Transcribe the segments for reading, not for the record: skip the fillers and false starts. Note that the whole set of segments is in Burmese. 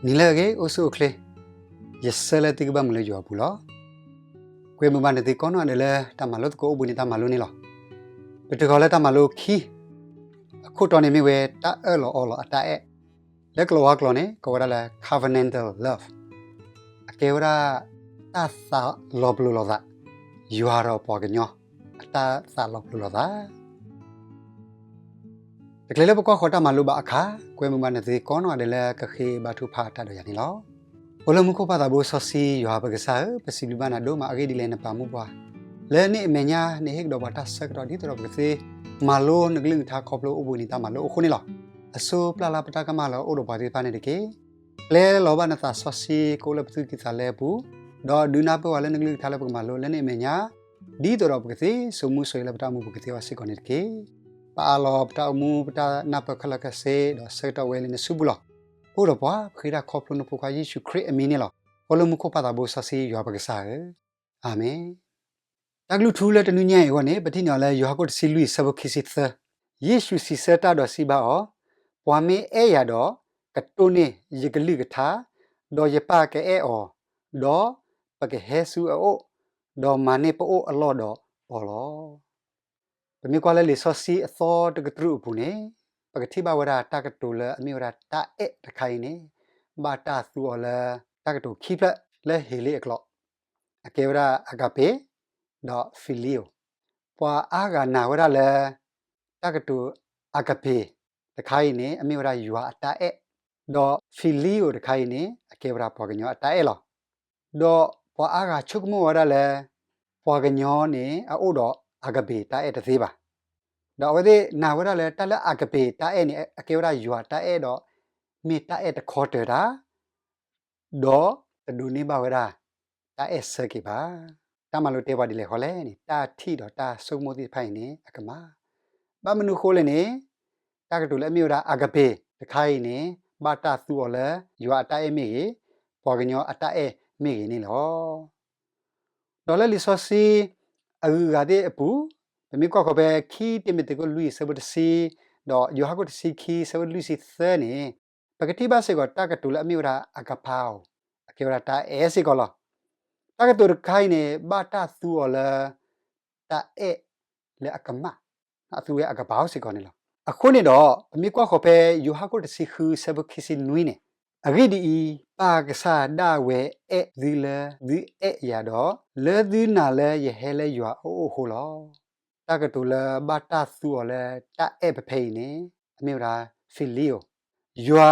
Nilage osukle yesele tigba mule jwapulo kwe mabane ti kono adele tamalot ko ubuni tamalo nilo betukole tamalo ki khutone mi we ta elo olo ata e leklo waklone ko wala covenantal love akewra ta sa loblu loda yuaro pognyo ata sa loblu loda Teklele pokok kota malu ba akha kwe mabane ti kono adele kakhi batu pha ta do yani lo Ola muko pada bo sosi yo ha bagasa pesilibana do ma age dilena pamu ba le ni menya ni hek do bata sak do di to bese malo ngling tha khoplo ubuni ta malo khoni lo aso plala pata ka malo odo ba ti pa ne de ke le lo ba na ta sosi ko le ptu ki sa le bu do duna po wala ngling tha le ba malo le ni menya di to bese sumu soi le pata mu bu ke wa se kon ke pa lo pata mu pata na pa khala ka se do se to we le ne subulo Ora pa khira khoplo no poka Yesu Christ amini lo olo mu ko pada bo sasi yo ba sa amen Taglu thule tanu nya yo ne pati no la yo ha ko si lui sabo khisi tha Yesu si seta do si ba o pwa me e ya do ka to ne yigli ka tha do ye pa ke e o do pa ke Yesu o do mane po o lo do olo Pemi ko la le sosi tho de gtru pu neปกติบ่าวราตากตูละอมีวราตาเอตะไคนี่บาตาสูอละตากตูคีพละและเฮเลอกลออเกวราอากาเปดอฟิลิโอปวาอากานาวราละตากตูอากาเปตะไคนี่อมีวรายัวอตาเอดอฟิลิโอตะไคนี่อเกวราปวากญออตาเอลอดอปวาอากาชุกมวราละปวากญอนี่อโอดออากาเปตาเอตะเซบาดอกว่าที่นาวราเลยตาละอากาเปตาเอนี่อเกวรายัวตาเอดอมีตาเอตะคอเตราดอตะดูนี่บ่าวราตาเอสกิบาตามาโลเตวาดิเลขอเลนี่ตาที่ดอตาสุโมติไผนี่อะกะมาบามนุโคเลนี่ตากะตุเลมีวราอากาเปตะไคนี่บาตาสูอเลยัวตาเอมีปอกญออตาเอมีนี่ลอดอเลลิซอซีอะกาเดอปูPemi ko ko be ki timite ko lui sebut si do yo ha ko si ki sebut lui si the ni pakati ba se ko ta ka tu la mi ura akapao akewra ta e si ko lo ta ka tu khai ne ba ta su o la ta e le akama a tu ye akapao si ko ni lo akho ni do pemi ko ko be yo ha ko si khu sebut ki si nui ne agi di pa ka sa da we e di le di e ya do le di na le ye he le yo o ho loตากตูละบาตาสูอละตาเอปเพนี่อเมราฟิลิโอยัว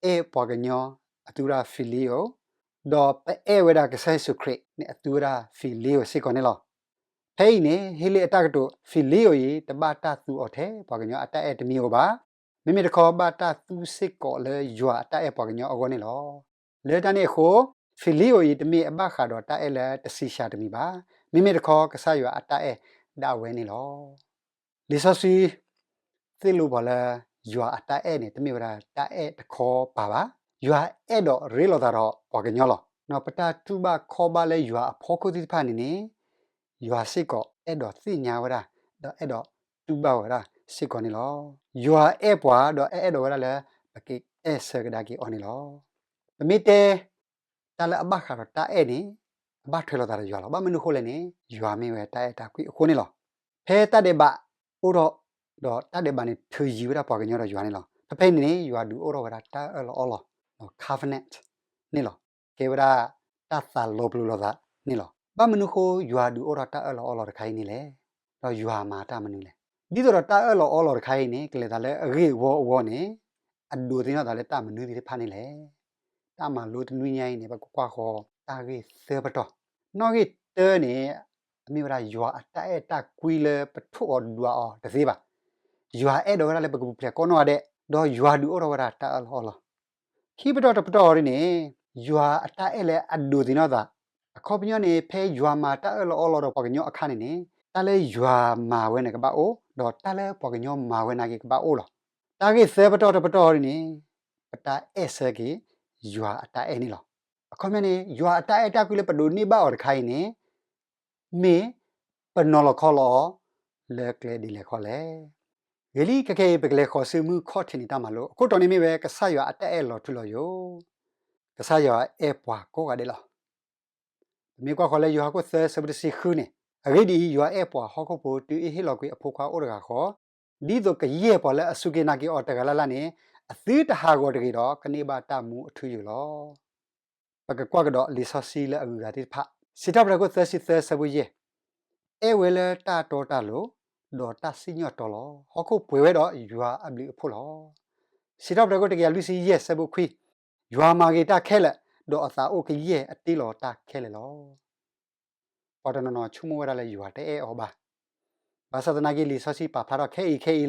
เอปอกญออตุราฟิลิโอดอเปเอเวดากะไซสุครินี่อตุราฟิลิโอสิกอนี่ลอเพนี่เฮเลตากตูฟิลิโอยีตบาตาสูอเทปอกญออตาเอตมีโอบามิมิตขอบาตาสูสิกอเลยยัวอตาเอปอกญออโกนี่ลอเลตานี่โคฟิลิโอยีตมีอบาคาดอตาเอละตสิชาตมีบามิมิตขอกะไซยัวอตาเอดาเวนี่ลอลิซอซีติลูบอลยัวตาเอนี่ตมีเวลาตาเอตะคอปาบายัวเอดอเรโลดารอปอกญอลอนอปตาตูบาคอบาเลยัวพอคุติพานี่ยัวสิกอเอดอสิญาวราดอเอดอตูบาวราสิกอนี่ลอยัวเอปวาดอเอดอวราเลปะกิเอเซกดากิออนี่ลอปมิเตตาละอบาคาตาเอนี่บาเทโลดารยัวลอบามนุโคเลนี่ยัวมีเวตาเอตาคุโคนี่ลอเพตาเดบะอุโรดอตาเดบานี่ถือยูราปอกญอรยัวนี่ลอเพนี่ยัวดูอุโรวราตาเอลอลอคาเฟเนตนี่ลอเกวราตาซาโลบลูลอดานี่ลอบามนุโคยัวดูอุโรตาเอลอลอรไคนี่เลดอยัวมาตามนุเลดิโดรตาเอลอลอรไคนี่กเลตาเลเรวอนี่อดูตินอตาเลตามนุดิพานี่เลตามาโลตนุญายนี่บะกว่าขอตาเรเซปตอนอกิเตนี่มีเวลายัวตาเอตาคุยเลปทุอดัวอตะซีบะยัวเอดอราเลปกุเพลกอนอเดดอยัวดูอรวราตาอลอลคีปตอตปตอรินี่ยัวตาเอเลอดูตินอตาขอปญอนี่เพยัวมาตาเอลอลอดปอกญออคานี่ตาเลยัวมาเวนะกบะโอดอตาเลปอกญอมาเวนะกิกบะโอลอตากิเซปตอตปตอรินี่ปตาเอเซกิยัวตาเอนี่ลอขอมนี่ยัวตาเอตาคุเลปดูนี่บะอรไคนี่มีปนอลคอลอเลกเลดิเลคอเลเฮลีกะเคเปกเลคอซึมือคอทินิตามาโลคุตอนี่มีเวกะซะยัวอะตะเอลอทุลอโย ကစားရအပွားကိုကတဲ့လားမြေကွာခေါ်လဲယူဟာကိုသဆဘစီခုနေအဂိဒီယူအပွားဟောက်ဖို့တူဟီလောက်ကွေအဖို့ခွာအိုရကခေါ်ဒီတော့ကရဲ့ပေါ်လဲအစုကေနာကီအော်တကလာလာနေအသီးတဟာကိုတကီတော့ကနေပါတမှုအထူးယူလောပကကွာကတော့လီဆောစီလဲအကူကတိဖစီတပ်ရကိုသစီသဆဘရဲ့အဲဝဲလဲတာတော်တာလို့ဒေါ်တာစီညော့တော်လောဟောက်ခုပွေဝဲတော့ယူဟာအဘလီအဖို့လောစီတပ်ရကိုတကီလူစီရဲ့ဆဘခွီယူဟာမာဂီတာခဲလက်ဒေါ်အသာအိုကရဲ့အတီလောတာခဲလေလောပေါ်တနော်ချုံမဝရလဲယူဟာတဲအော်ပါဘာသာတနာကြီးလီဆောစီပါဖာတော့ခဲ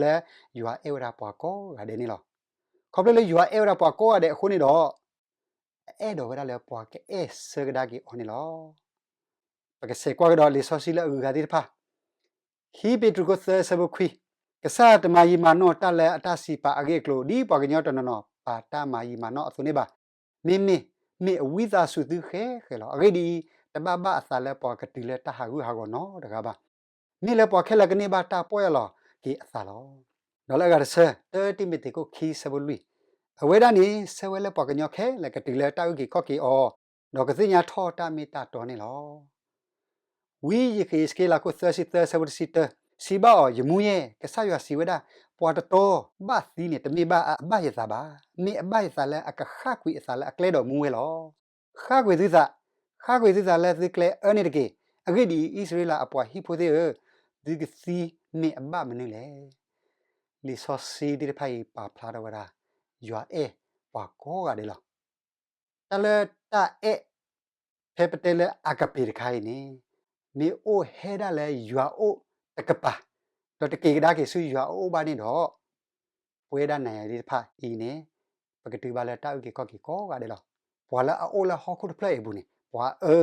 လဲယူဟာအဲဝရပွားကောကတဲ့နေလောခေါပလေယူဟာအဲဝရပွားကောရတဲ့အခုနေတော့အဲ့တော့ဝရလဲပွားကဲဆဂဒါကြီးအော်နေလောပကစေကွာတော့လီဆောစီလဲအူဂါဒီဖာခီပီတရုကိုသဆဘခွီကစားတမယီမနောတလဲအတစီပါအဂေကလိုဒီပွားကညောတနော်ပါတမယီမနောအသူနေပါမေအဝိသာစုသူခဲလောအဂေဒီတဘဘအသလဲပွားကတိလဲတဟာဟုဟာကောနော်တကားပါမေလဲပွားခဲလကနေပါတာပွဲလောဒီအသလောဒေါ်လာကရဆ30မီတီကိုခီဆဘလူအဝဲဒနီဆဝဲလဲပွားကညောခဲလကတိလဲတောက်ကြီးခော့ကီအော်ဒေါ်ကစညာထောတာမီတာတော်နေလောဝီယခေစကေလာကို30ဆဘစီတစီဘာယမူယေကဆာယစီဝဒပွာတတော်ဘာသီနေတမေဘာအဘယသာဘာမေအဘယသာလဲအကခကွီအသာလဲအကလဲတော်မူဝဲလောခကွေသီသာလဲသီကလဲအနေတကေအဂိဒီဣသရေလအပွားဟိဖိုသေးဒီကစီမေအဘမနေလေလီဆောစီဒီဖိုင်ပါဖလာတော်ဝရာယွာအေပွားကောကတဲ့လောတလဲတာအေဖေပတဲလဲအကပေခိုင်နေမေအိုဟဲဒါလဲယွာအိုတကပါတော့တကေကဒါကေဆူယွာအိုဘာနေတော့ပွဲဒါနိုင်ရဒီဖာအင်းနေပကတိပါလဲတောက်ကေကော့ကီကောကတဲ့လောပွာလာအိုလာဟောခုတ်ဖလဲဘူးနေပွာအေ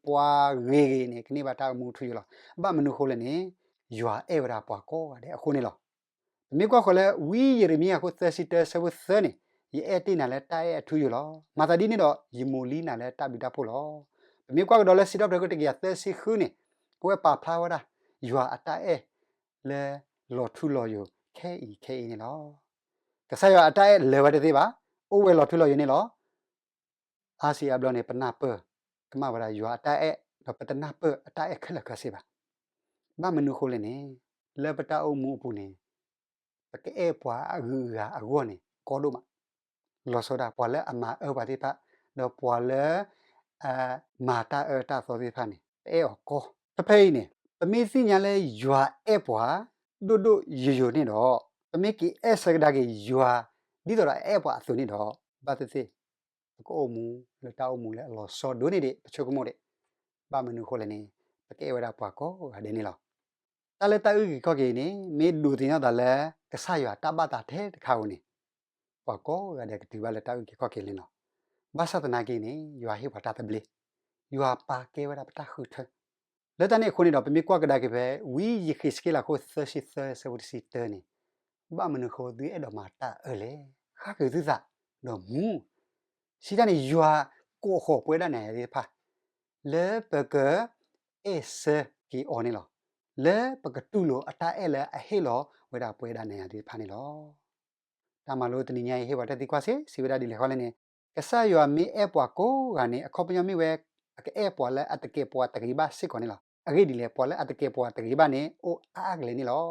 ပွာရေနေခနေပါတောက်မှုထူရလောဘာမနုခိုလဲနေယွာအေဝရာပွာကောကတဲ့အခုနေလောမြေကွာခေါ်လဲဝီယေရမီယာကိုသစီတဲဆဝသနေယေအတိနာလဲတာရဲ့အထူးရလောမာတာဒီနေတော့ယီမိုလီနာလဲတပိတာဖို့လောမြေကွာကတော့လဲစီတော့ဘရကတကရသစီခုနေကိုပါဖလာဝဒါယွာအတာအဲလဲလော်ထူလော်ယခဲနေလောကဆာရအတာအဲလဲဝတဲ့သေးပါအိုဝဲလော်ထူလော်ယနေလောအာစီအဘလောနေပနာပကမဝရာယွာအတာအဲတော့ပတနာပအတာအဲခလကစေပါဘာမနုခိုလဲနေလဲပတာအုံမှုပူနေပကဲပွားအဂူကအဂောနေကောဒိုမလောဆိုဒါပွာလဲအမအဘာတိဖတော့ပွာလဲမာတာတာဆိုဒီဖာနေကောတဖိနေပမေစီညာလဲယွာအဲပွာဒိုယိုနေတော့ပမေကီအဲဆကဒါကေယွာဒီတော့အဲပွာဆိုနေတော့ဘာသစီကိုအမှုလတောက်မှုလဲလောစောဒိုနေတဲ့ချုပ်ကမို့တဲ့ဘာမနုခိုလဲနေပကဲဝဒါပွာကောဟာဒနေလောတလဲတာဥကြီးခော့ကေနေမေဒူတင်ရတာလဲကဆာရတပတ်တာတဲ့တခါဦးနေပွာကောရတဲ့ဒီပါလဲတာဥကြီးခော့ကေလင်းတော့ဘာသာတနာကေနေယွာဟိဘာတာတဘလေယွာပါကေဝဒါပတာခုထလက်တနေခုနေတော့ပမေကွာကဒါကေပဲဝီယခိစကေလာကို30ဆဝစီတနေဘာမနခိုဒီအဲ့တော့မာတာလေခါကေသစ္စာတော့မူစီတနေယွာကိုခေါ်ပွဲတနေရဖာလဲပကအေစကီအော်နေလောလဲပကတူလိုအတာအဲလဲအဟေလောဝေဒါပွဲဒါနေရဒီဖာနေလောတာမလို့တနိညာဟေဘာတတိကွာစေစီဝေဒါဒီလေခေါ်လဲနေကဆာယောမေအပွားကိုကနေအခေါပညမီဝဲအပွားလဲအတကေပွားတကီဘာစစ်ကောနေလောအဂိဒီလေပွားလဲအတကေပွားတကီဘာနေအိုအားကလေးနေလော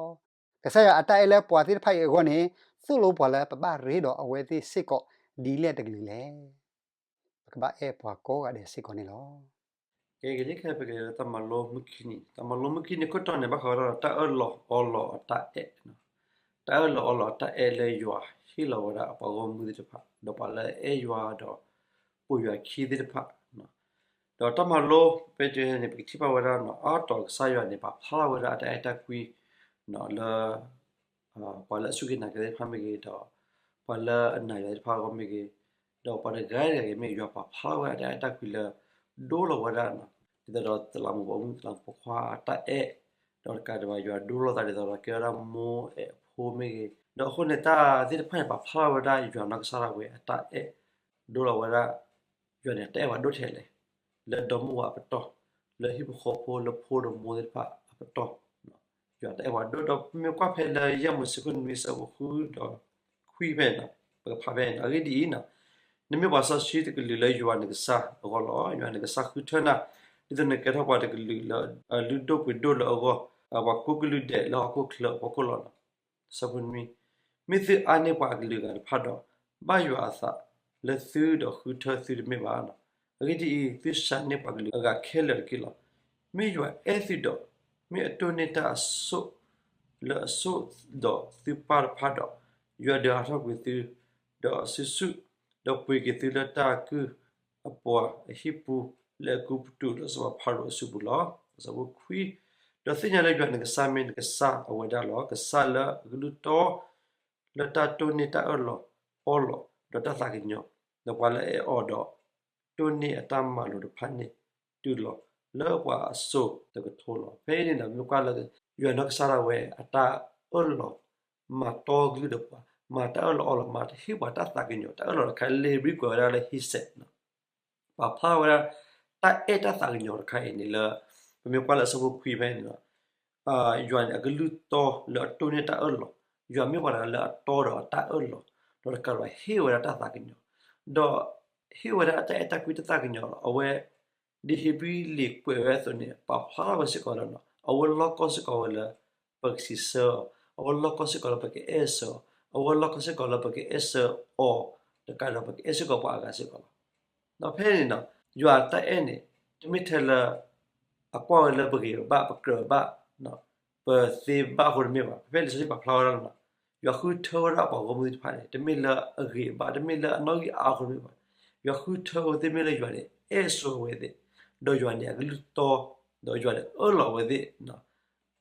ကဆာယောအတာအဲလဲပွားတိဖိုင်ခေါနေသုလိုပွားလဲပပရေတော့အဝဲတိစစ်ကောဒီလေတကလီလေကဘာအပွားကိုကတဲ့စစ်ကောနေလောKegeli ke pege tamalo mukini ko tone ba khara ta olo ta e no ta olo ta e le yua hi lo wada pa go mu de pa do pa le e yua do pu yua ki de pa no do tamalo pe je ne pi ti pa wada no a to sa yua ne pa phala wada ta ta kwi no la pa la su ki na ke pa me ge do pa la na ya pa go me ge do pa de ga ge me yua pa phala wada ta kwi la do lo wada no kita dapat telah membangun telah pokok tak dapat kada baju dulu tadi dapat kira mo home dah kon neta tidak pernah apa wada juga nak salah we tak dulu wada juga neta wada chele le domu apa toh le hip hop le polo model pa apa toh juga tak wada dah mereka pernah yang musikun bisa aku dah kui pernah berapa pernah lagi di ina 你没把啥西这个里来原那个啥，我了原那个啥去穿呐，你在那给他把这个里了，里多不多了我，把过个里的了，过去了，过了，啥不咪，没是安尼把个里个拍到，把原啥，来ซื้อ的去他ซื้อ没把呢，而且这山呢把个里个开了个了，没原哎是的，没多那他说。了说的是拍到，原的阿他会是的是说。da pui ke tila ta ku apua hipu le ku tu da so pharo subula so khui da sinya le gwa ne sa min ke sa awada lo ke sa la glu to la ta to ni ta olo da ta sa ke nyo da kwa le e odo to ni atama lo da phani tu lo le kwa so da ke tho lo pe ni da mi kwa la ywa no sa la we ata olo ma to glu da pa mà ta ở lọ mà hi bà ta ta cái nhau ta ở lọ cái lê bí của ra là hi set nó và phao ra ta e ta ta cái nhau cái này là mình qua là số quý bên nữa yuan cái lú to là to này ta ở lọ yuan mình qua là to đó ta ở lọ đó là cái hi ra ta ta cái nhau đó hi ra ta e ta quý ta cái nhau ở về đi hi bí lì quê về rồi nè và phao ra sẽ có là nó ở về lọ có sẽ có là bậc sĩ sơ ở lọ có sẽ có là bậc e sơ ở lọ có sẽ có là bậc e sơ o the kind of ese ko pa ga se ko no phe no you are ta ene to me tell akwa le bagi ba ba no per se ba ho me ba phe le se ba flower no you are who told up ko mu pa ne to me la agi ba to me la no gi a ho me ba you are who told the me la you are eso with it do you are ne lu to do you are all with it no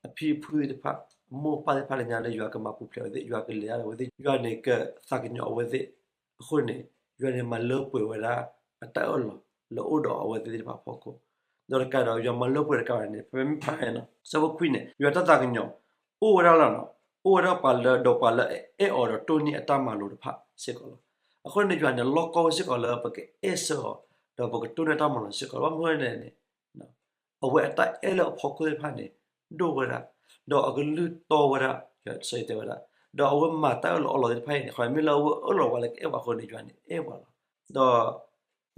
a pi pu de pa mo pa le nya le you are ka ma pu ple with it you are ka le ya with it you are ne ka sa ka nyo with itခုနေရွယ်နေမှာလို့ပွေဝလာအတောက်လို့တော့အဝဲတဲ့ပါဖို့ကိုတော့ကတော့ရမလို့ပွေကောင်းနေပြမဖိုင်နော်စဘခွိနေရွယ်တတကညောအိုရလာနော်အိုရပါလတော့ပါလအဲအော်တော့တိုနီအတမလို့တဖစစ်ကောအခုနေရွယ်နေလောကောစစ်ကောလပကေအဲဆောတော့ပကတိုနေတမလို့စစ်ကောဘာမွေးနေနော်အဝဲအတိုက်အဲလို့ဖို့ကိုဖာနေဒိုဝရတော့အကလူတော်ဝရရစိတ်တယ်ဝရတော့အဝမတာလောလောတဲ့ဖိုင်ခေါ်မီလောအလောဝလာကေဝခုနေကြနေအေဝလာတော့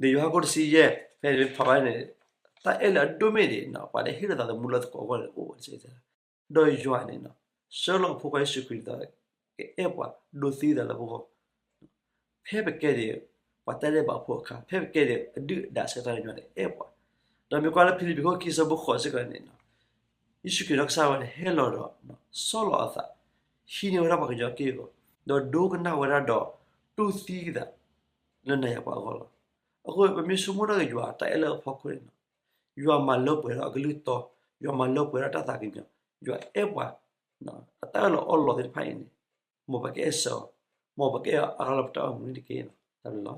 ဒီယောကိုစီရဲ့ဖဲဖပိုင်းနေတာအဲ့လာဒိုမီဒီနော်ပါလေဟိရတာမူလတ်ကိုကောအိုစေတယ်တော့ယွာနေနော်ဆလောဖို့ကိုရှိခွေတာအေပွာဒိုစီတယ်လို့ဖဲပကဲဒီပတ်တယ်ပါဖို့ခါဖဲပကဲဒီအဒုဒါစတဲ့ညနေအေပွာတော့မြေကွာလဖိလိပကိုကိစဘခေါ်စကနေနော်ယရှိကိရက်ဆာဝန်ဟဲလောတော့နော်ဆောလောအသာရှိနေရပါကြကေကိုတော့ဒိုကနာဝရတော့တူစီးတာလည်းနေရပါကောအခုပမေစုမရကကြွားတဲလောဖောက်ခွေနော်ယူအမလောပွေတော့ဂလူတော့ယူအမလောပွေတော့တတာကိညယူအပွားနော်အတဲလောအော်လောတဲ့ဖိုင်နေမောပကေဆောမောပကေအာလပတာမူဒီကေနော်တယ်လော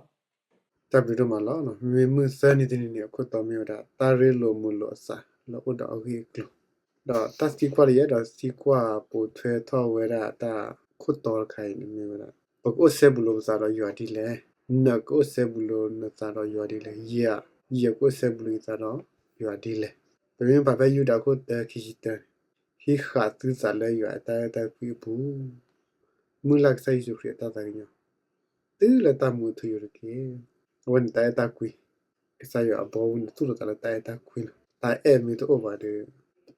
တပ်ပြီးတော့မလာနော်မေမစနေတင်နေခုတော်မျိုးတာတာရဲလိုမလို့အစားလောဥတော်ဟိကလောတော့တတ်စီကွာရတော့စီကွာပိုထွဲထောဝဲတာတာခုတော်ခိုင်နေမျိုးတာဘကိုဆေဘလို့စားတော့ယူဒီလေနကိုဆေဘလို့နစားတော့ယူဒီလေရကိုဆေဘလို့စားတော့ယူဒီလေဘယ်မှာပဲယူတာခုတခီချတဲ့ဟိခါသူစားလဲယူတာကွေဘူးမူလက်ဆိုင်စုခရတာတယ်ညတူလက်တမှုသူရကေဝန်တာကွေဆိုင်ရဘောဝန်သူလကလာတာကွေတာအဲမီတော့ဘာတဲ့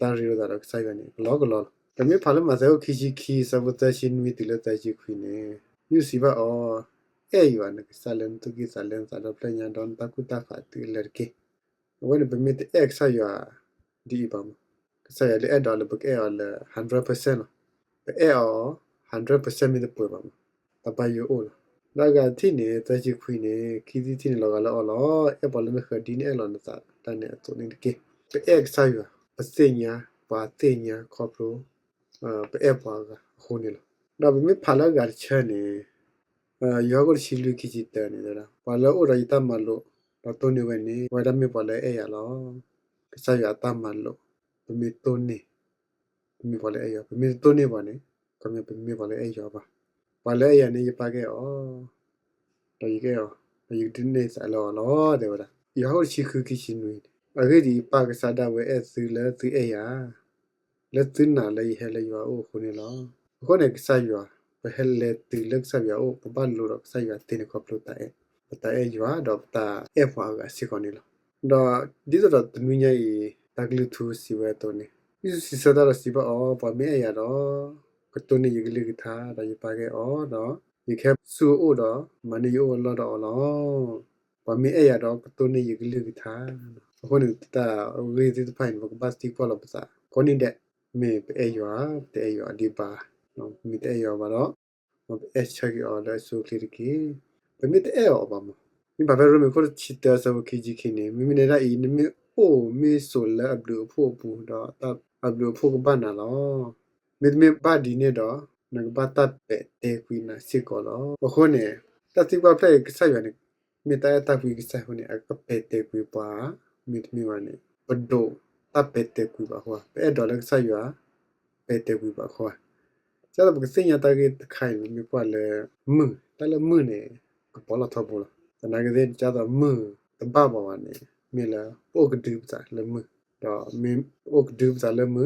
တာရီရတာကဆိုင်ကနေလောကလောတမီဖာလမဇေခီချီခီစဘတရှင်ဝီတလတကြီးခွေနေယူစီဘာအော်အဲယူအနကဆလန်တူကီဆလန်ဆာတော့ပညာဒွန်တကူတာဖာတီလရကေဝနဘမီတက်ဆာယာဒီဘမ်ဆာယာလေအဒေါ်လဘကအဲအလ 100% အဲအော် 100% မီတပွေပါမတဘယိုအိုလာကတိနေတကြီးခွေနေခီတီတီနေလောကလောအော်လောအဲပေါ်လမခဒီနေအလောနစာတန်နေအတူနေကေအဲဆာယာပစညာပါတင်ညာခေါပလိုပဲပါကခုန်နေလို့ဒါပေမဲ့ဖလာကချာနေယောဂရှိလူကြီးတဲ့နေတာဘာလို့ဥရိတမလို့တော့တုန်နေဝင်နေဝါဒမေပါလဲအဲ့ရလောကစားရတမလို့ဘမီတုန်နေဘမီပါလဲအဲ့ရဘမီတုန်နေပါနေကမြဘမီပါလဲအဲ့ရပါလဲရနေပါခဲ့ဩတော့ရခဲ့ဩယူတင်းနေစလောလောတဲ့ဝါယောဂရှိခုကြီးရှင်နေအဲ့ဒီပါကစားတဲ့ဝဲအဲ့စီလဲစီအဲ့ရလက်တင်နာလေးဟဲလေယောခုနေလောခုနေကစားယောဘဟဲလေတီလက်စားယောပပလိုတော့စားယောတင်ကပလိုတဲ့ ta e yua do ta e phwa ga si ko ni lo do di do tu mi nya i ta glu thu si we to ni isu si sa da si ba o pa me ya do ko to ni yigli ki tha da yi pa ge o do yi khe su o do ma ni yo lo do lo pa me ya do ko to ni yigli ki tha ko ni ta we ti ta phai ba ba sti ko lo ba sa ko ni de me e yua te e yua di ba no mi te e yua ba do e cha ki o da su kli ki pa me te e o ba mo mi ba ro me ko chi ta sa ki ji ki ni mi ne da i ni mi o mi so la abdu pho pu do ta abdu pho ko ba na lo mi ba di ne do na ba ta pe te kwi na si ko lo ko ne ta ti ba pe ki sa yo ni mi ta ta kwi ki sa ho ni a ka pe te kwi pa mi wa ni ba do ta pe te kwi ba ho pe do la sa yo pe te kwi ba ho cha da ba ki sin ya ta ki khai ni mi kwa le mu ta le mu ne ko pa la tho bu la ta na ki de cha da mu ta ba ba wa ni mi la po ka du sa le mu do mi o ka du sa le mu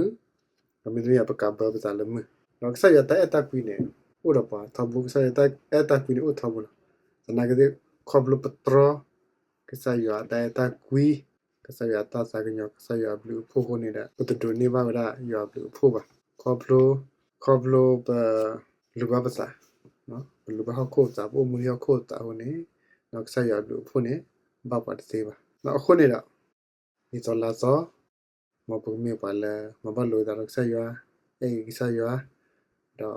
mi mi ya pa ka ba sa le mu do sa ya ta ta kwi ne o da pa tho bu sa ya ta kwi ne o tho bu la ta na ki de ko blu pa tro ki sa ya ta kwi ka sa ya ta sa ka nyo ka sa ya blu pho ko ne da o to ne ba da ya blu pho ba ko blu ba lu ba sa no lu ba ko sa bo mu ya ko ta ho ne no ka sa ya blu pho ne ba pa de se ba no ko ne da ni so la so mo pu mi pa la mo ba lo da ka sa ya e ki sa ya do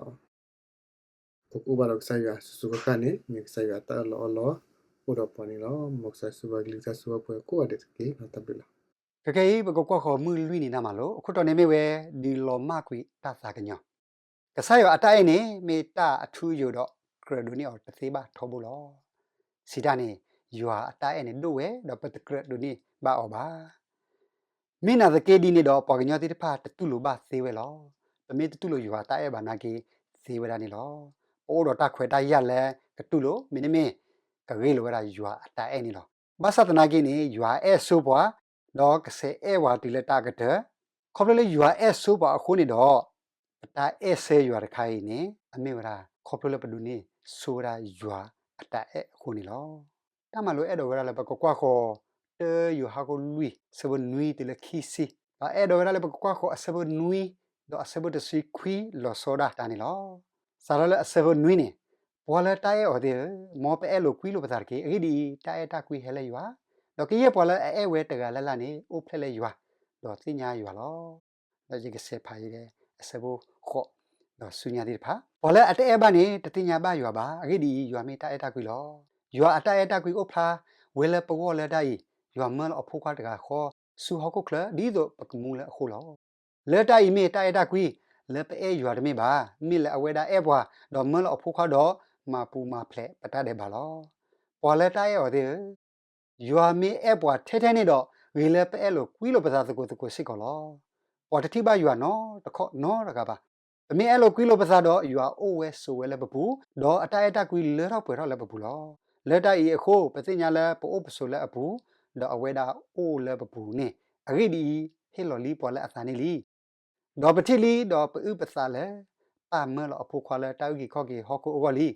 ko ku ba ka sa ya su ka ne mi ka sa ya ta lo o da pa ni lo mo sa su ba gli sa su ba ko de ke na ta bi la ကကဲဘကကွာခေါ်မှုလွိနေတာမလို့ခုတော့နေမေဝဲဒီလောမကွေတသကညောကဆာယောအတိုင်နေမေတာအထူးယူတော့ကရဒိုနီအော်တသေးပါထောဘူးလောစီတာနေယူဟာအတိုင်နေတို့ဝဲတော့ပတကရဒိုနီဘာအော်ပါမင်းနာသကေဒီနေတော့ပေါ်ကညောတိတဖာတတူလိုပါသေးဝဲလောပမေတတူလိုယူဟာတိုင်ဘာနာကေသေးဝဲတာနေလောအိုးတော့တခွဲတိုင်ရလဲကတူလိုမင်းမင်းကရေလိုဝဲတာယူဟာအတိုင်နေလောဘာသတနာကေနေယူဟာအဲဆိုပွားတော့ကစဲအဲဝါတီလက်တာကတဲ့ခေါပလေယူဟာအဲဆိုပွားအခုနေတော့တာအဲဆဲယူဟာတခိုင်နေအမေဝရာခေါပလေပဒူနေဆိုရာယူဟာအတာအဲအခုနေလောတမလို့အဲ့တော့ဝရလည်းပကွာခေါ်တေယူဟာကိုလူစဘနွီတလခီစီအဲ့တော့ဝရလည်းပကွာခေါ်အစဘနွီတော့အစဘတစီခွီလောစောဒာတန်နေလောစားလည်းအစဘနွီနေပေါ်လာတိုင်အော်ဒီမောပဲအဲ့လိုခွီလိုပစာကေအဲ့ဒီတိုင်တာခွီဟဲလဲယူဟာတော့ကေရပေါ်လာအဲဝဲတကလလနေအိုဖလဲလဲယူဟာတော့သိညာယူဟာလောတော့ဒီကစဖိုင်တယ်အစဘခေါ်တော့ဆုညာဒီဖာပေါ်လာအတဲဘာနေတတိညာဘာယူပါအဲ့ဒီယူမေတိုင်တာခွီလောယူအတိုင်တာခွီအိုဖလာဝဲလဲပေါ်လဲတိုင်ယူမလအဖို့ခွားတကခေါ်ဆူဟောက်ကုကလဒီတော့ပကမူလဲအခုလောလဲတိုင်မေတိုင်တာခွီလဲပဲယူရမေပါမိလဲအဝဲတာအဲဘွားတော့မလအဖို့ခွားတော့မာပူမာဖလက်ပတတဲ့ပါလောပေါ်လဲတိုင်ရော်တဲ့ယူအမေအဲဘွားထဲထဲနေတော့ရီလဲပဲလို့ကွီးလို့ပစာစကိုစစ်ကောလောပေါ်တတိပါယူနော်တခေါနော်တကပါအမေအဲလို့ကွီးလို့ပစာတော့ယူအိုဝဲဆိုဝဲလဲပပူတော့အတိုင်အတကွီလဲတော့ပွဲတော့လဲပပူလောလဲတိုင်ရီအခုပသိညာလဲပို့ပဆိုလဲအပူတော့အဝဲတာအိုလဲပပူနေအဂိဒီဟေလော်လီပေါ်လဲအသန်နေလီတော့ပတိလီတော့ပဥပစာလဲပါမလောအဖို့ခွာလဲတောက်ကြီးခေါ်ကြီးဟောကိုအော်လီ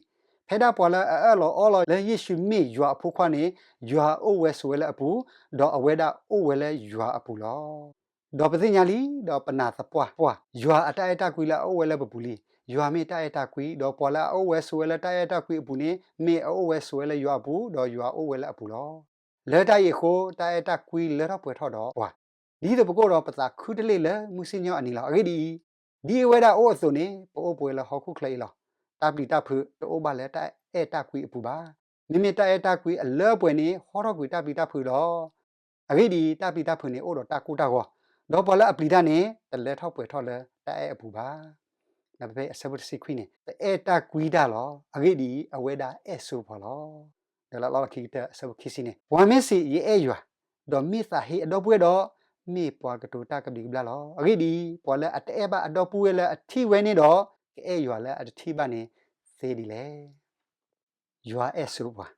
ဖဲတာပေါ်လဲအဲ့လောအော်လောလဲယေရှုမေယွာအဖို့ခွာနေယွာအိုဝဲဆိုလဲအပူတော့အဝဲတာအိုဝဲလဲယွာအပူလောတော့ပသိညာလီတော့ပနာသပွားယွာအတိုင်အတကွီလာအိုဝဲလဲပပူလီယွာမေတိုင်အတကွီတော့ပေါ်လာအိုဝဲဆိုလဲတိုင်အတကွီအပူနေမေအိုဝဲဆိုလဲယွာဘူးတော့ယွာအိုဝဲလဲအပူလောလဲတိုင်ရခိုတိုင်အတကွီလဲတော့ပွဲထော့တော့ဒီတော့ပကောတော့ပစာခုတလေလဲမူစညောအနီလာအဲ့ဒီဝဲတာအိုအစုံနေပို့ပွဲလဲဟောခုခလေလောတပလီတဖုတိုးပါလဲတိုက်အဲတကွီအပူပါမိမိတိုက်အဲတကွီအလဲပွဲနေဟောတော့ကွီတပလီတဖုတော့အဲ့ဒီတပလီတဖုနေအိုတော့တကူတာဟောတော့ပေါ်လဲအပလီတနေတလဲထောက်ပွဲထောက်လဲတိုက်အဲအပူပါနဘဲအစဘစီခွီနေအဲတကွီတာလောအဲ့ဒီအဝဲတာအဲဆိုဖော်လောဒါလာလောခိတဆဘခိစီနေဝါမစီရဲအဲရွာတော့မိသာဟေတော့ပွဲတော့မေပွားကတူတာကဘီဘလာလောအဂိဒီပွာလဲအတဲဘာအတော့ပူလဲအထီဝဲနေတော့အဲရွာလဲအထီဘာနေသေးဒီလေရွာအဲဆူပွား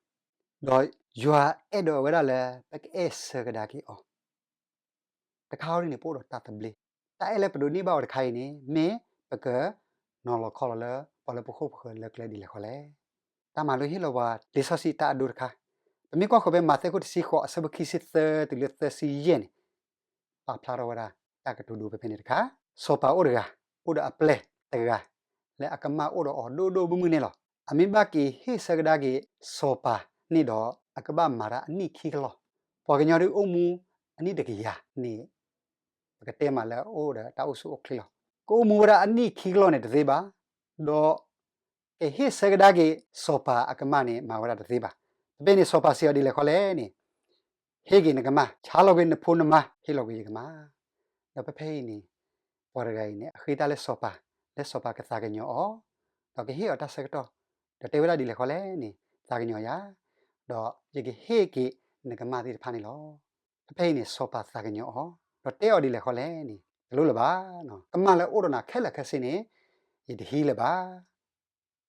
တော့ရွာအဲ့တော့ဝဲရလဲပကအဲဆကဒါကီအော်တခါရင်းနေပို့တော့တတ်တဘလတိုင်လဲပဒိုနီဘောတခိုင်နေမေပကနော်လခေါ်လဲပေါ်လဲပခုပခလဲကလဲဒီလေခေါ်လဲတမလို့ဟီလောပါဒီဆစီတာဒူရခါ มีก็เขาเป็นมาเตก็สิขอสบคิสิเตติเลเตสิเยนปาพลาโรวดาตากดูไปเป็นค่ะโซปาโอเรกาโอดาเปลเตกาและอากมาโอดอโดบุมือเนี่ยหรออามิบากีฮิสกดากีโซปานี่ดออากบามาระนี่คิกลอพอกันยอริโอมูอันนี้เด็กยานี่ก็เตมาแล้วโอดาตาอุสุโอคลิลกูมูระอันนี้คิกลอเนี่ยเดบาดอเอฮิสกดากีโซปาอากมาเนี่ยมาวระเดบาเป็นนี่โซปาเสียดีเลยเขาเลยนี่เฮกินกันมาชาโลกินพูนมาเฮโลกินกันมาแล้วไปเพย์นี่พอร์ไกเนี่ยคือตาเลโซปาก็ตากันยอดอกเฮอตัสกตอดเทวดาดีเลยเขาเลยนี่ตากันยอยาดอกยังเฮกินกันมาที่พันนี่หรอไปเพย์นี่โซปาตากันยอดอกเตอดีเลยเขาเลยนี่รู้หรือเปล่าเนาะกันมาแล้วโอรนาแค่ละแค่สินี่ยีดีฮีเลยบ้า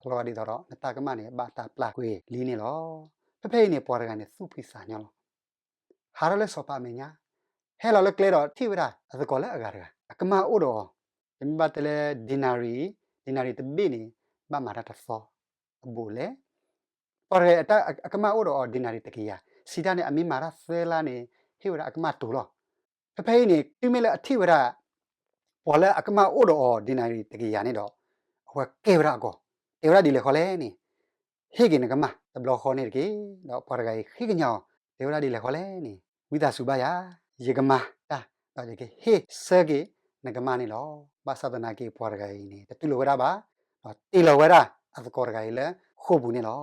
เราดีต่อเนาะตากันมาเนี่ยบาตาปลาคุยลีนี่หรอไปเพย์นี่พอร์ไกเนี่ยสุพิสานยอหาเลยโซปาเมียเฮลเลกเลดอที่เวลาอะก็เลยอากาศอะกมาอุดอเป็นบัตเลดินารีตบีนี่บามารัตฟอบูเลพอเรตอะกมาอุดอดินารีตะกี้ยาสิดานี่อามิมาราเซลานี่เฮเวลาอะกมาตูลอเพย์นี่ที่เมลอที่เวลาพอเลอะกมาอุดอดินารีตะกี้ยานี่ดอหัวเกวราโกเอวราดีเลยขอเลนี่เฮกินกมาตบลอคอนี่กี้ดอพอเรไกเฮกิญอเอวราดีเลยขอเลนี่วิตาสุบายาเยกมาตาตาเจกเฮเซเกนกมานี่ลอบาสตนาเกพอร์ไกนี่ตุโลเวราบาตีโลเวราอะตกอร์ไกเลခိုဘူးนี่ลอ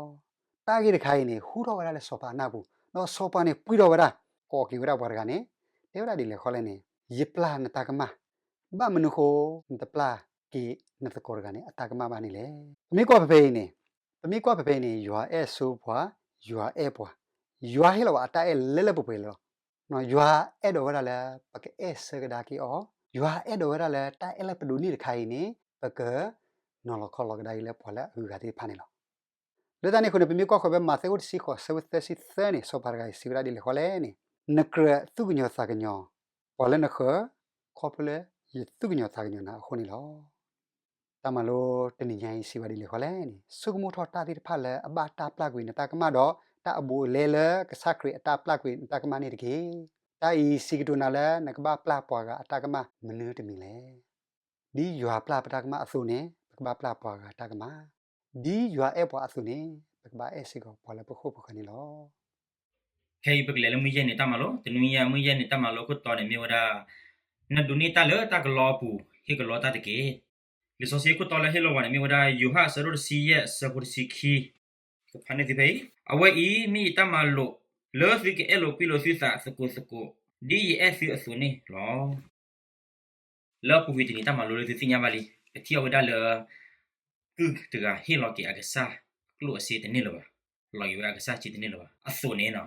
ตากีไคนี่ฮูโรเวราเลโซปานาบูนอโซปานี่ปุยโรเวราโกกิเวราพอร์ไกนี่เอวราดีเลขอเลนี่ยิปลานตากมาบามนุโคนตปลากีนตกอร์ไกนี่ตากมาบานี่เลมีก็เพนี่มีก็เพนี่ยูอาเอซูพวายูอาเอพวายูอาเฮลวาตาเอเลปุเปลနော်ရွာအဲ့တော့ရလဲပကဲစကဒါကီအောရွာအဲ့တော့ရလဲတိုင်အဲ့လပဒူနီခိုင်နေပကနော်လခေါ်လကဒါလဲပေါ်လဲဥဂါတိဖာနေလောလေတန်နေခုနပြမြကောခဘမာသေဝစီခောဆဝသစီသနေစောပါဂိုင်စီဝရာဒီလေခေါ်လဲနေနကရသူကညောစာကညောပေါ်လဲနခခေါ်ပလဲယသူကညောစာကညောနာခုနေလောတမလို့တနိညာစီဝရာဒီလေခေါ်လဲနေစုကမထောတာတိဖာလဲအဘာတာပလကွေနတာကမတော့ตาอบูเลเลกสักรีตาปลากวินตากมานี่ตะกี้ตาอีสิกตุนาละนักบ้าปลาปวากตากมามนือตะมีเลดียัวปลาปตากมาอสุเนนักบ้าปลาปวากตากมาดียัวเอปวาอสุเนนักบ้าเอสิกปอละปะโคปะคันนี่ลอเคยปกเลยมือเย็นนี่ตามมาโลตนุยามือเย็นนี่ตามมาโลก็ตอนนี้มีว่านัดดูนี่ตาเลตากรอปูเฮกรอตาตะเกลิโซซีก็ตอนละเฮโลวันมีว่าอยู่ฮะสรุปซีเยสกุสิคีก็พันนี่ไปเอาไว้อีมีตามมาโลเลอสิกเอโลปิโลซิสาสกุดีเอสอสุนี่ลอเลอปูวิตินี่ตามมาโลเลยสิญญาบาลีเที่ยวได้เลគឺតើហេឡូគីអកសាក្លូស៊ីតនីលវឡយវអកសាជីតនីលវអសូនេណ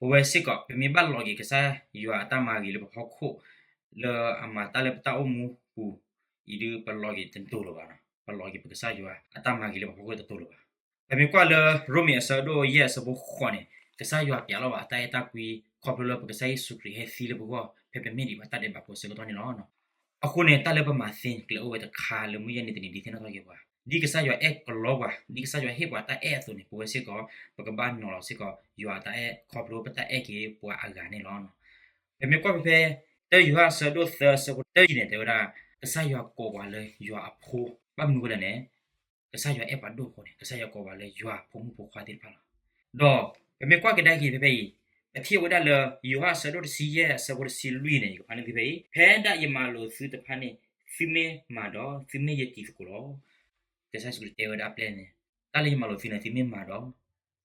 វេសិកបមីបាឡូគីកសាយូអតាម៉ាគីលបហខូលអមាតាលបតាអមូគូអ៊ីឌឺបឡូគីតនទូលវណាបឡូគីបកសាយូអតាម៉ាគីលបហខូតទូលវបមីကွာលរូមីអសាដូយេសបខូនេកសាយូប្យាលវអតាតាគីខបលបកសាយសុគ្រីហេស៊ីលបកពេពេមីឌីបតាដេបពោសេកតនីឡណအခုနေတာလဘမသင်ကလောဝတခါလမှုရနေတဲ့ဒီသနာတော့ကေပါဒီကစားရအက်ကလောပါဒီကစားရဟေပါတာအဲဆိုနေပိုစေကောပကဘာနော်လောစေကောယူအတာအဲခေါပလိုပတာအဲကေပွာအဂါနေလောနော်ပေမေကောဖေတဲယူဟာဆဒိုသဆကိုတဲနေတယ်ရာကစားရကောပါလေယူအဖိုးဘာမှုကလည်းကစားရအပဒိုကိုကစားရကောပါလေယူအဖုံပိုခွာတယ်ပါလားတော့ပေမေကောကဒိုင်ကေဖေအဖြစ်ဝဒလယူဟာဆဒိုစီယဆဘစီလူနေကိုဖာနေဖေဖဲဒါယမလိုစုတဖာနေစီမေမာတော့စီမေယတီကိုလောကစားစကူတေဝဒါပလန်တာလီမလိုဖီနေစီမေမာတော့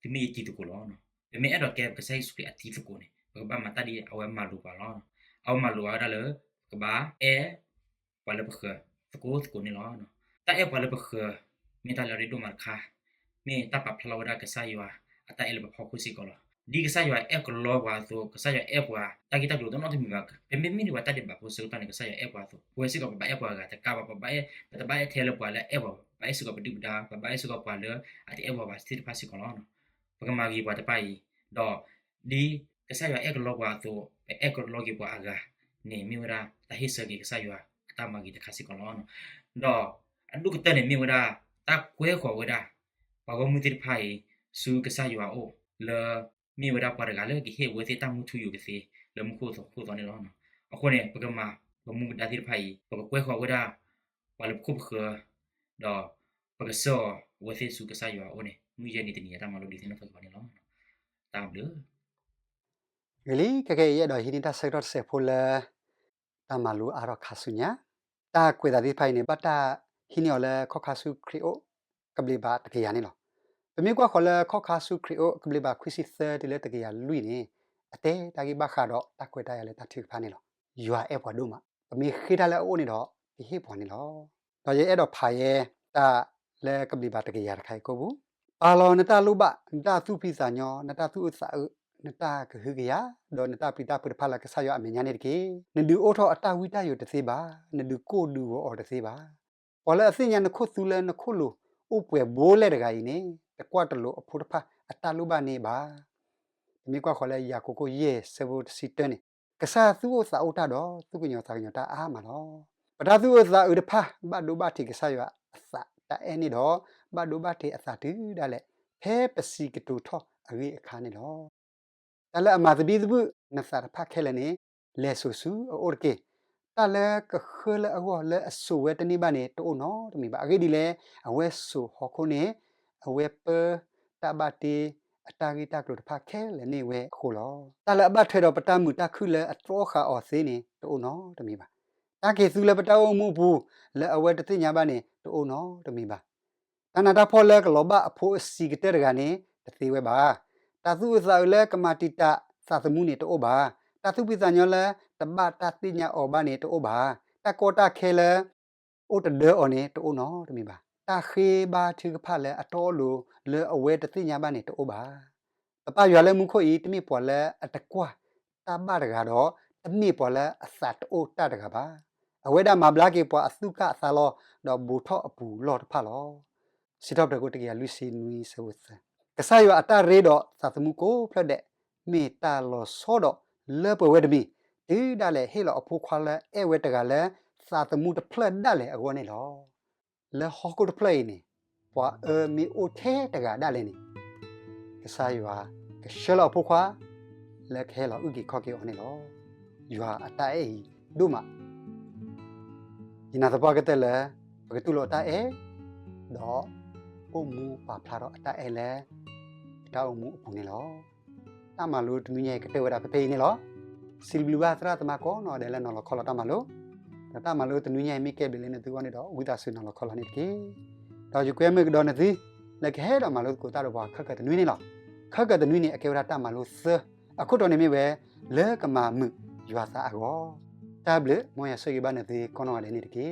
စီမေယတီကိုလောနော်ပေမေအဲ့တော့ကဲကစားစကူအတီကိုနေဘာမတာဒီအဝဲမာလူပါလောအဝမာလူရဒါလေကဘာအဲပါလဘခစကူစကူနေလောနော်တာအဲပါလဘခမေတာလရီဒိုမာခါမေတာပပလာဝဒါကစားယောအတာအဲလဘဖောက်ခုစီကောလောဒီကစားရအက်ကလောပါဆိုကစားရအက်ပွာတာဂီတာကလို့တော့မမီပါပေမီမီဒီဝတာတဲ့ဘာပိုဆိုတန်ကစားရအက်ပွာဆိုဝဲစီကဘာအက်ပွာကတကဘာဘာအဲဘာအဲထဲလပွာလဲအက်ပွာဘာအဲစကပတိပဒါဘာအဲစကပွာလဲအတဲ့အက်ပွာဘာစတိဖာစီကလောနော်ပကမာဂီပွာတပိုင်တော့ဒီကစားရအက်ကလောပါဆိုအက်ကလောကီပွာအကနေမီဝရာတဟိစကီကစားရအတမဂီတခါစီကလောနော်တော့အဒုကတဲ့နေမီဝရာတကွဲခေါ်ဝရာဘာကမူတိဖိုင်စူကစားရအိုလေ มีเวลาปะกะเลยกิเฮเวสิตามุทุอยู่กะสิเลมุโคซอนี่ล้อเนาะอะคนเนี่ยปะกะมาปะมุดาทิไผปะกะกวยขอเวดาปะลคุบเขอดอปะกะซอเวสิสุกะซายอโอเนี่ยมือเยนี่ตินี่ตามาโลดิสินะฟะกะนี่ล้อตามเด้อ เกลีกะเกยดอฮินิตาเซรอเซโพลตามาลูอารอคาสุญญาตากวยดาดิไพเนบัตตาฮินิอเลคอคาสุคริโอกะบลิบาตะเกยานี่ลอปะมีกว่าขอเลคอคาสุคริโอกะบลิบาคริสิเซติเลตะเกยาลุยนี่အတဲတာကြီးဘခါတော့တကွေတရလဲတထုဖာနေလောယူအဘွားတို့မှာအမေခိတာလဲအိုးနေတော့ဒီဟေဘွားနေလောတော့ရဲ့အဲ့တော့ဖာရဲ့တာလဲကပလီဘာတကေရခိုင်ကိုဘူးပါလောနတလူဘနတသူပိစာညောနတသူအစာနတကဟူကရတော့နတပိတာပုဖလာကဆာယောအမေညာနေတကေနဒူအိုထောအတဝိတယောတသေးပါနဒူကိုဒူအော်တသေးပါပေါ်လဲအစညာနခုသူလဲနခုလိုဥပွေဘိုးလဲတကကြီးနေတကွတ်တလို့အဖို့တဖအတလူဘနေပါมีกว่าขอเลยอยากโกเยเซบูซิเตนี่กษาสุโอสาอุตาดอสุกญอสากญอตาอามาลอปะดาสุโอสาอุดพาบะดูบะติกษายวะอสะตะเอนี่ดอบะดูบะติอสะตือดาเลเพปสิกตูทออเวอคานี่ลอตะละอมาตบีซุบุนสารพะเคเลนี่เลสุสุโอรเกตะละกะเคเลอวอเลอสุเวตนี่บะนี่โตนอตมีบะอเกดิเลอเวสุฮอโคนี่อเวเปตะบะติအတာဂီတာကလို့တဖခဲလည်းနေဝဲခိုးလောတလအဘထဲတော့ပတမှုတခုလဲအတော်ခါအော်သေးနေတိုးနော်တမီပါတကေစုလဲပတောမှုဘူးလဲအဝဲတသိညာပါနေတိုးနော်တမီပါတနာတာဖောလဲကလောဘအဖိုးစီကတဲ့ကနေတသေးဝဲပါတသုအစာလဲကမာတိတစာသမှုနေတိုးပါတသုပိစညောလဲတပတသိညာအော်ပါနေတိုးပါတကောတခဲလဲအိုတဒေအော်နေတိုးနော်တမီပါตาခေဘာthưကဖလဲအတော်လိုလဲအဝဲတသိညာပါနေတိုးပါပပရွာလဲမှုခွေတမိပေါ်လဲအတကွာတဘရကတော့တမိပေါ်လဲအစတ်အိုတတကပါအဝဲဒမဘလာကေပေါ်အစုကဆာလောတော့ဘူထော့အပူလော်တဖလောစီတော့တကိုတကယ်လူစီနူဆဝစကဆာယအတာရေတော့သသမှုကိုဖလက်တဲ့မေတာလောဆောတော့လဲပဝဲတမီဒီဒါလဲဟေလောအဖိုးခွာလဲအဲဝဲတကလဲသသမှုတဖလက်ဒါလဲအကောနေလောလဲဟောကုတ်ပလေးနေပွာမီအိုထဲတကဒါလဲနေကဆာယကရှေလောဖုခွာလက်ခဲလောဥကိခော့ကေအော်နေလောယွာအတိုင်ဒုမဒီနာတပကတဲ့လဲပကတူလောတိုင်တော့အုံမူပါဖလာတော့အတိုင်လဲတောက်မှုအပူနေလောတမလို့တမင်းရဲ့ကတဲ့ဝရပပေနေလောစီလ်ဘလူဘာသရတမကောနော်တယ်လဲနော်လောခေါ်လာတမလို့တမလို့တမင်းရဲ့မိကဲဘယ်လဲနေသူကနေတော့ဝိသဆွေနော်လောခေါ်လာနေတကေတော့ယူကွဲမေကတော့နေသီလက်ခဲတော့မလို့ကိုတာတော့ဘာခက်ကတဲ့နွေးနေလောခက်ကတဲ့နွေးနေအကေဝရတမလို့စအခုတော့နေမိပဲလဲကမာမှုရွာသားအောတဘလမွန်ရဆွေဘာနေသီကောနော်တယ်နေတကေ